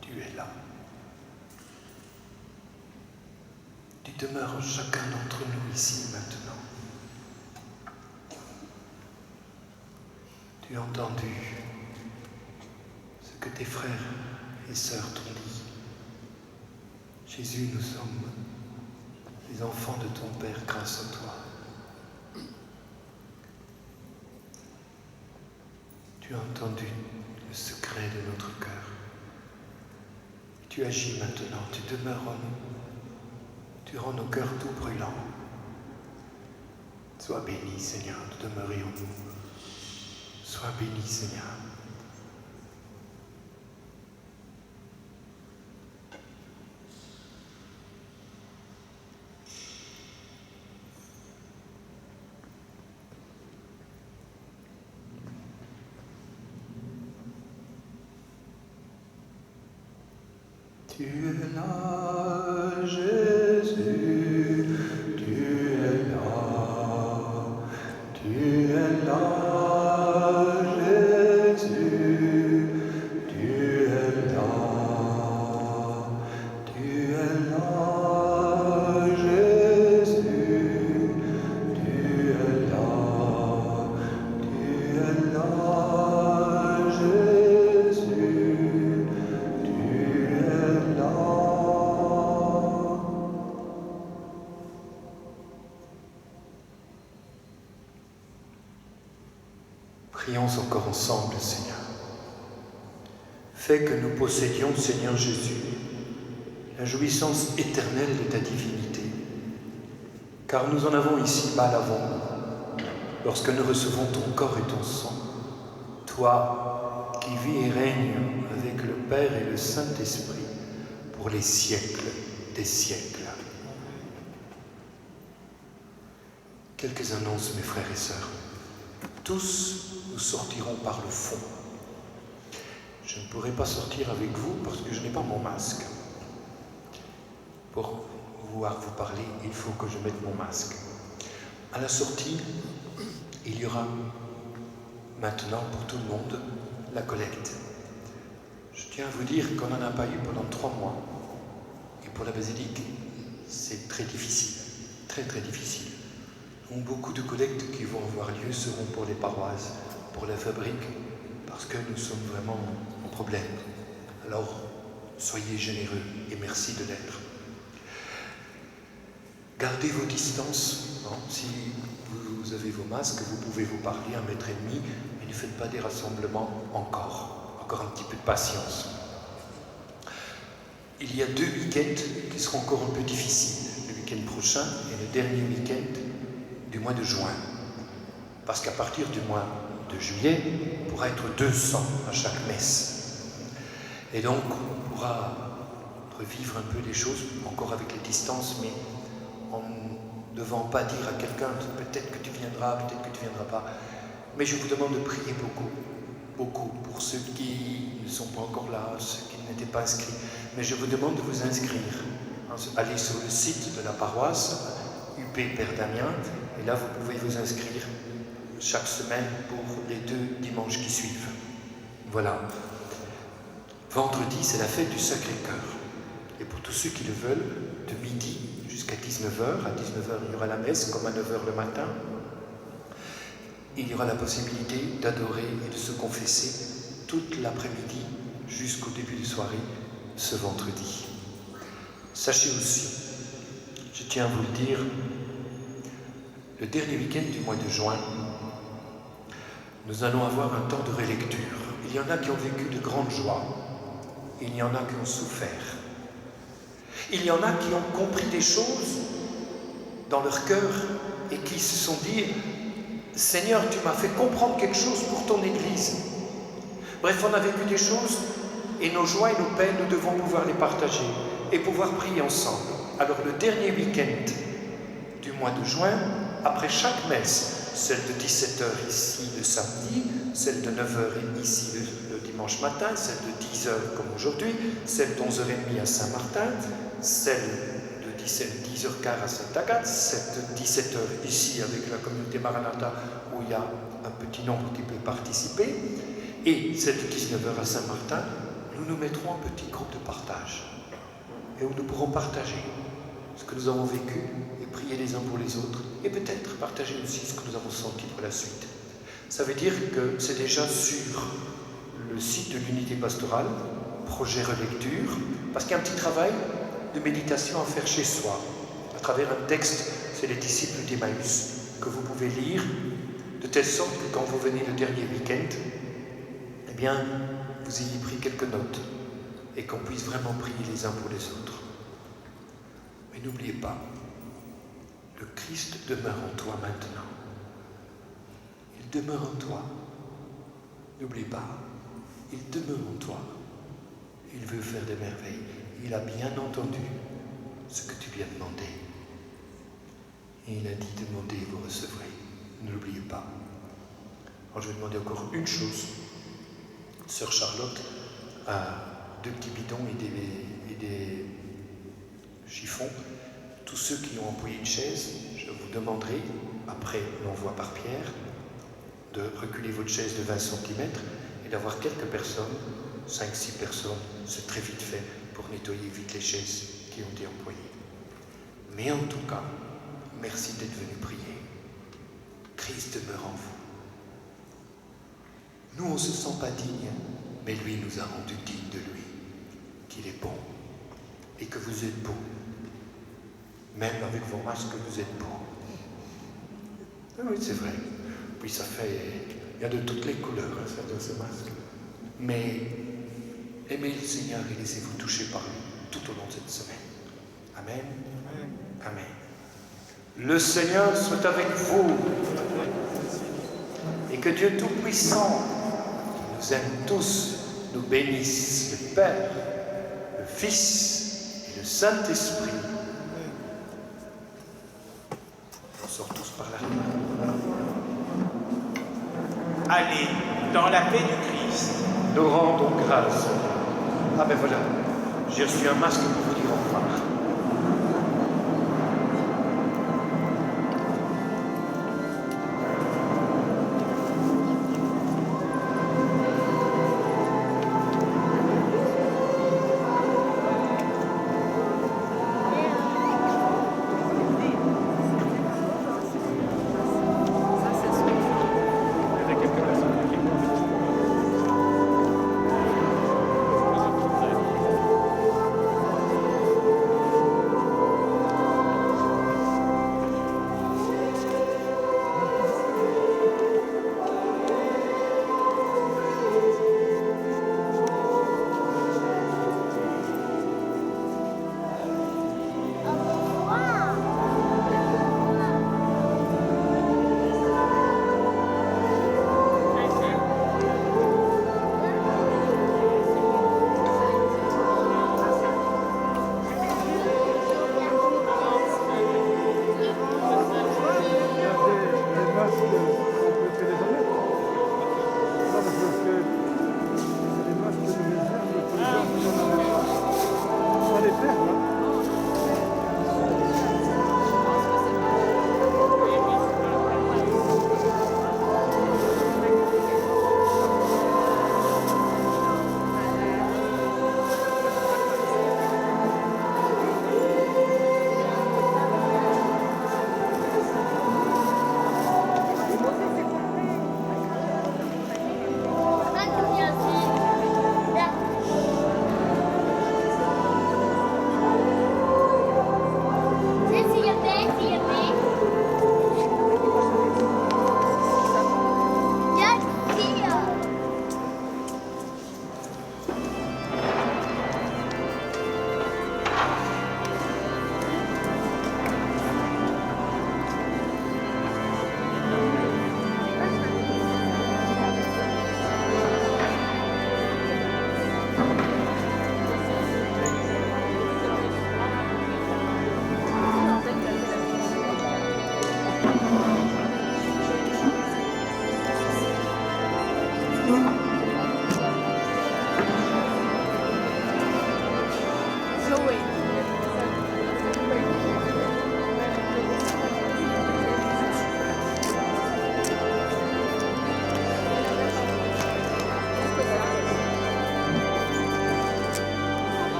tu es là. Tu demeures en chacun d'entre nous ici maintenant. Tu as entendu ce que tes frères et sœurs t'ont dit. Jésus, nous sommes les enfants de ton Père grâce à toi. Tu as entendu le secret de notre cœur. Tu agis maintenant, tu demeures en nous. Tu rends nos cœurs tout brûlants. Sois béni, Seigneur, de demeurer en nous. Sois béni, Seigneur. Tu es là, Jésus, tu es là, tu es là, Jésus, tu es là, tu es là, Jésus, tu es là, tu es là, Jésus. Prions encore ensemble, Seigneur. Fais que nous possédions, Seigneur Jésus, la jouissance éternelle de ta divinité, car nous en avons ici-bas l'avant, lorsque nous recevons ton corps et ton sang, toi qui vis et règnes avec le Père et le Saint-Esprit pour les siècles des siècles. Quelques annonces, mes frères et sœurs. Tous nous sortirons par le fond. Je ne pourrai pas sortir avec vous parce que je n'ai pas mon masque. Pour pouvoir vous parler, il faut que je mette mon masque. À la sortie, il y aura maintenant pour tout le monde la collecte. Je tiens à vous dire qu'on n'en a pas eu pendant 3 mois. Et pour la basilique, c'est très difficile, très très difficile. Donc, beaucoup de collectes qui vont avoir lieu seront pour les paroisses, pour la fabrique, parce que nous sommes vraiment en problème. Alors, soyez généreux et merci de l'être. Gardez vos distances. Hein. Si vous avez vos masques, vous pouvez vous parler 1,5 mètre, mais ne faites pas des rassemblements encore. Encore un petit peu de patience. Il y a 2 week-ends qui seront encore un peu difficiles. Le week-end prochain et le dernier week-end du mois de juin. Parce qu'à partir du mois de juillet, on pourra être 200 à chaque messe. Et donc, on pourra revivre un peu les choses, encore avec les distances, mais en ne devant pas dire à quelqu'un « peut-être que tu viendras, peut-être que tu ne viendras pas ». Mais je vous demande de prier beaucoup, beaucoup, pour ceux qui ne sont pas encore là, ceux qui n'étaient pas inscrits. Mais je vous demande de vous inscrire. Allez sur le site de la paroisse, UP Père Damien, et là vous pouvez vous inscrire chaque semaine pour les 2 dimanches qui suivent. Voilà. Vendredi, c'est la fête du Sacré-Cœur. Et pour tous ceux qui le veulent, de midi jusqu'à 19h, à 19h il y aura la messe, comme à 9h le matin. Il y aura la possibilité d'adorer et de se confesser toute l'après-midi jusqu'au début de soirée, ce vendredi. Sachez aussi, je tiens à vous le dire, le dernier week-end du mois de juin, nous allons avoir un temps de relecture. Il y en a qui ont vécu de grandes joies, il y en a qui ont souffert. Il y en a qui ont compris des choses dans leur cœur et qui se sont dit « Seigneur, tu m'as fait comprendre quelque chose pour ton Église. » Bref, on a vécu des choses et nos joies et nos peines, nous devons pouvoir les partager et pouvoir prier ensemble. Alors le dernier week-end du mois de juin, après chaque messe, celle de 17h ici le samedi, celle de 9h ici le dimanche matin, celle de 10h comme aujourd'hui, celle d'11h30 à Saint-Martin, celle de 10h15 à Sainte-Agathe, celle de 17h ici avec la communauté Maranatha où il y a un petit nombre qui peut participer. Et cette 19h à Saint-Martin, nous nous mettrons en petit groupe de partage et où nous pourrons partager ce que nous avons vécu et prier les uns pour les autres et peut-être partager aussi ce que nous avons senti pour la suite. Ça veut dire que c'est déjà sur le site de l'unité pastorale, projet relecture, parce qu'il y a un petit travail de méditation à faire chez soi, à travers un texte, c'est les disciples d'Emmaüs, que vous pouvez lire, de telle sorte que quand vous venez le dernier week-end, eh bien, vous ayez pris quelques notes et qu'on puisse vraiment prier les uns pour les autres. Mais n'oubliez pas, le Christ demeure en toi maintenant. Il demeure en toi. N'oublie pas, il demeure en toi. Il veut faire des merveilles. Il a bien entendu ce que tu lui as demandé. Et il a dit, demandez et vous recevrez. Ne l'oubliez pas. Alors je vais demander encore une chose. Sœur Charlotte a 2 petits bidons et des chiffons. Tous ceux qui ont employé une chaise, je vous demanderai, après l'envoi par Pierre, de reculer votre chaise de 20 cm et d'avoir quelques personnes, 5-6 personnes, c'est très vite fait pour nettoyer vite les chaises qui ont été employées. Mais en tout cas, merci d'être venu prier. Christ demeure en vous. Nous, on ne se sent pas digne, mais lui nous a rendus dignes de lui, qu'il est bon et que vous êtes beau. Même avec vos masques, vous êtes beau. Oui, c'est vrai. Puis ça fait... Il y a de toutes les couleurs, hein, ça, dans ce masque. Mais aimez le Seigneur et laissez-vous toucher par lui tout au long de cette semaine. Amen. Amen. Le Seigneur soit avec vous. Et que Dieu Tout-Puissant, qui nous aime tous, nous bénisse, le Père, le Fils et le Saint-Esprit. On sort tous par là. Allez dans la paix du Christ. Nous rendons grâce. Ah ben voilà, j'ai reçu un masque pour vous dire au revoir.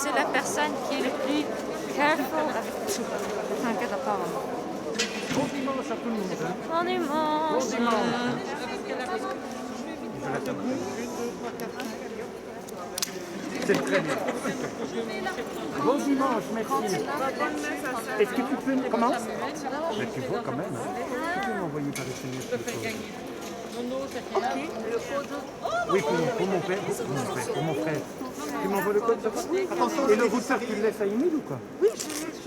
c'est la personne qui est le plus careful avec tout. T'inquiète pas, maman. Bon dimanche à tout le monde. Hein. Bon dimanche. Bon dimanche. C'est très bien. Bon dimanche, merci. Est-ce que tu peux... Comment? Mais tu vois quand même. Hein. Tu peux m'envoyer par SMS. Oui, pour mon père, pour mon frère. Tu m'envoies le code, ça va? Et le routeur, tu le laisses à Émile ou quoi? Oui, je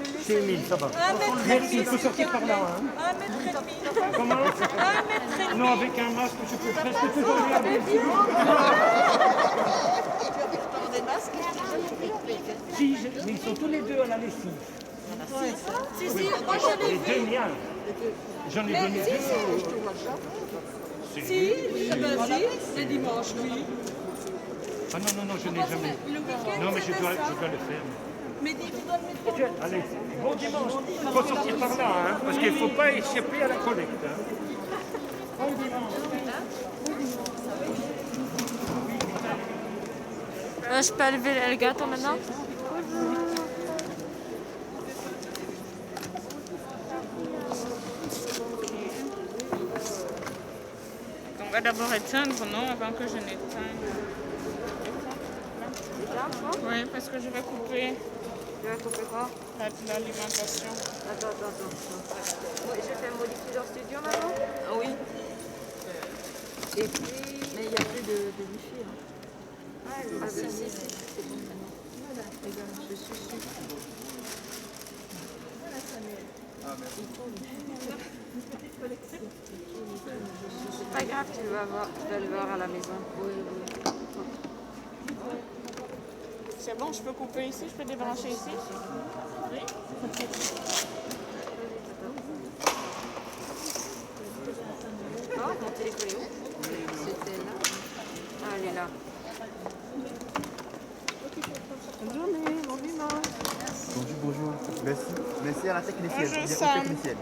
l'ai. Chez Émile, ça va. Merci, il faut sortir par là. Hein. 1m30. Comment? 1m30. Non, avec un masque, je peux presque te regarder. Si, mais ils sont tous les deux à la lessive. Si, moi je l'ai Les vu. deux miens. J'en ai donné deux. Si, c'est dimanche, oui. Ah non, je n'ai jamais. Non, mais je dois le faire. Mais dis, tu dois le mettre. Allez, bon dimanche. Il faut sortir par là, hein, parce qu'il ne faut pas échapper à la collecte. Hein. Bon dimanche. Je peux lever le gâteau maintenant? On va d'abord éteindre, non, avant que je n'éteigne. Oui, parce que je vais couper. Tu vas couper quoi? L'alimentation. Attends. Oui, je fais modifier leur studio maintenant? Oui. Et puis... Mais il n'y a plus de wifi. Hein. Ah, si. C'est bon maintenant. Voilà, regarde, je suis sûre. C'est pas grave, tu vas le voir à la maison. Oui. C'est bon, je peux couper ici, je peux débrancher ici. Oui. Oh, mon téléphone est où? C'était là. Ah, elle est là. Bonne journée, bon dimanche. Bonjour. Merci à la technicienne. Bonjour, Bien, Sam. technicienne.